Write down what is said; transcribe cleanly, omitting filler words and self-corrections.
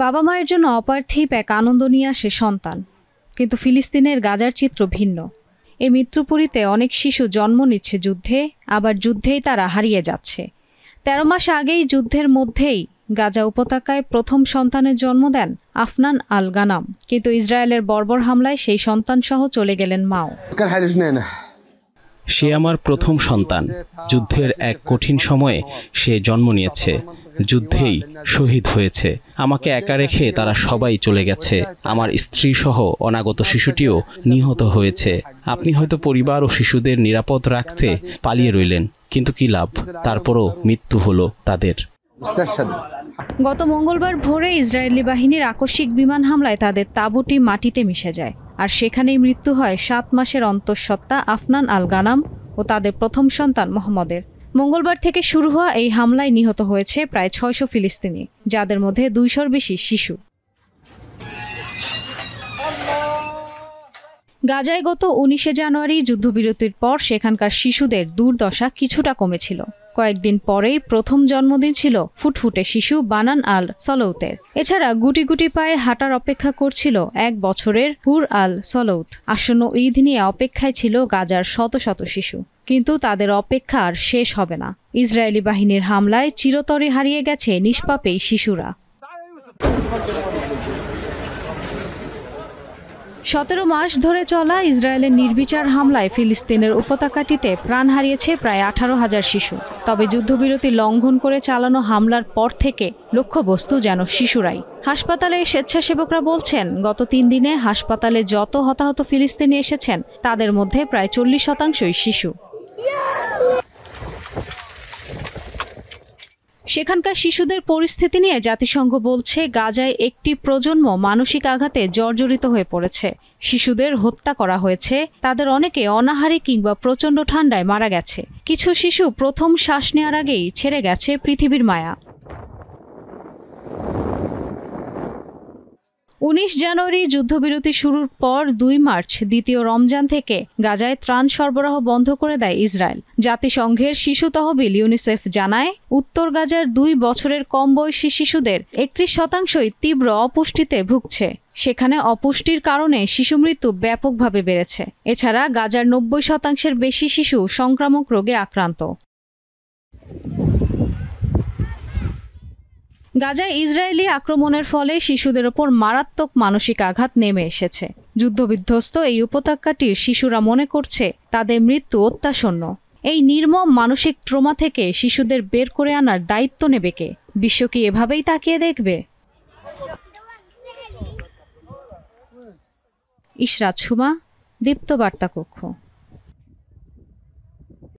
বাবা মায়ের জন্য অপার্থিব এক আনন্দ নিয়ে আসে সন্তান, কিন্তু ফিলিস্তিনের গাজার চিত্র ভিন্ন। এই মৃত্যুপুরীতে অনেক শিশু জন্ম নিচ্ছে যুদ্ধে, আবার যুদ্ধেই তারা হারিয়ে যাচ্ছে। ১৩ মাস আগেই যুদ্ধের মধ্যেই গাজা উপত্যকায় প্রথম সন্তানের জন্ম দেন আফনান আল গানাম, কিন্তু ইসরায়েলের বর্বর হামলায় সেই সন্তান সহ চলে গেলেন মাও। সে আমার প্রথম সন্তান। যুদ্ধের এক কঠিন সময়ে সে জন্ম নিয়েছে, যুদ্ধেই শহীদ হয়েছে। আমাকে একা রেখে তারা সবাই চলে গেছে। আমার স্ত্রী সহ অনাগত শিশুটিও নিহত হয়েছে। আপনি হয়তো পরিবার ও শিশুদের নিরাপদ রাখতে পালিয়ে রইলেন, কিন্তু কি লাভ? তারপরও মৃত্যু হলো তাদের। গত মঙ্গলবার ভোরে ইসরায়েলি বাহিনীর আকস্মিক বিমান হামলায় তাদের তাঁবুটি মাটিতে মিশে যায়, আর সেখানেই মৃত্যু হয় ৭ মাসের অন্তঃসত্ত্বা আফনান আল গানাম ও তাদের প্রথম সন্তান মোহাম্মদের। মঙ্গলবার থেকে শুরু হওয়া এই হামলায় নিহত হয়েছে প্রায় ৬০০ ফিলিস্তিনি, যাদের মধ্যে ২০০-র বেশি শিশু। গাজায় গত ১৯শে জানুয়ারি যুদ্ধবিরতির পর সেখানকার শিশুদের দুর্দশা কিছুটা কমেছিল। কয়েকদিন পরেই প্রথম জন্মদিন ছিল ফুটফুটে শিশু বানান আল সলৌতের। এছাড়া গুটি গুটি পায়ে হাঁটার অপেক্ষা করছিল ১ বছরের হুর আল সলৌত। আসন্ন ঈদ নিয়ে অপেক্ষায় ছিল গাজার শত শত শিশু, কিন্তু তাদের অপেক্ষা আর শেষ হবে না। ইসরায়েলি বাহিনীর হামলায় চিরতরে হারিয়ে গেছে নিষ্পাপ এই শিশুরা। ১৭ মাস ধরে চলা ইসরায়েলের নির্বিচার হামলায় ফিলিস্তিনের উপত্যকাটিতে প্রাণ হারিয়েছে প্রায় ১৮,০০০ শিশু। তবে যুদ্ধবিরতি লঙ্ঘন করে চালানো হামলার পর থেকে লক্ষ্যবস্তু যেন শিশুরাই। হাসপাতালে স্বেচ্ছাসেবকরা বলছেন, গত ৩ দিনে হাসপাতালে যত হতাহত ফিলিস্তিনি এসেছেন তাদের মধ্যে প্রায় ৪০% শিশু। সেখানকার শিশুদের পরিস্থিতি নিয়ে জাতিসংঘ বলছে, গাজায় একটি প্রজন্ম মানসিক আঘাতে জর্জরিত হয়ে পড়েছে। শিশুদের হত্যা করা হয়েছে, তাদের অনেকে অনাহারে কিংবা প্রচণ্ড ঠান্ডায় মারা গেছে। কিছু শিশু প্রথম শ্বাস নেওয়ার আগেই ছেড়ে গেছে পৃথিবীর মায়া। ১৯ জানুয়ারি যুদ্ধবিরতি শুরুর পর ২ মার্চ দ্বিতীয় রমজান থেকে গাজায় ত্রাণ সরবরাহ বন্ধ করে দেয় ইসরায়েল। জাতিসংঘের শিশু তহবিল ইউনিসেফ জানায়, উত্তর গাজার ২ বছরের কম বয়সী শিশুদের ৩১%ই তীব্র অপুষ্টিতে ভুগছে। সেখানে অপুষ্টির কারণে শিশু মৃত্যু ব্যাপকভাবে বেড়েছে। এছাড়া গাজার ৯০%-এর বেশি শিশু সংক্রামক রোগে আক্রান্ত। গাজায় ইসরায়েলি আক্রমণের ফলে শিশুদের ওপর মারাত্মক মানসিক আঘাত নেমে এসেছে। যুদ্ধবিধ্বস্ত এই উপত্যকাটির শিশুরা মনে করছে তাদের মৃত্যু অত্যাসন্ন। এই নির্মম মানসিক ট্রমা থেকে শিশুদের বের করে আনার দায়িত্ব নেবে কে? বিশ্ব কি এভাবেই তাকিয়ে দেখবে? ইশরাত সুমা, দীপ্ত বার্তা কক্ষ।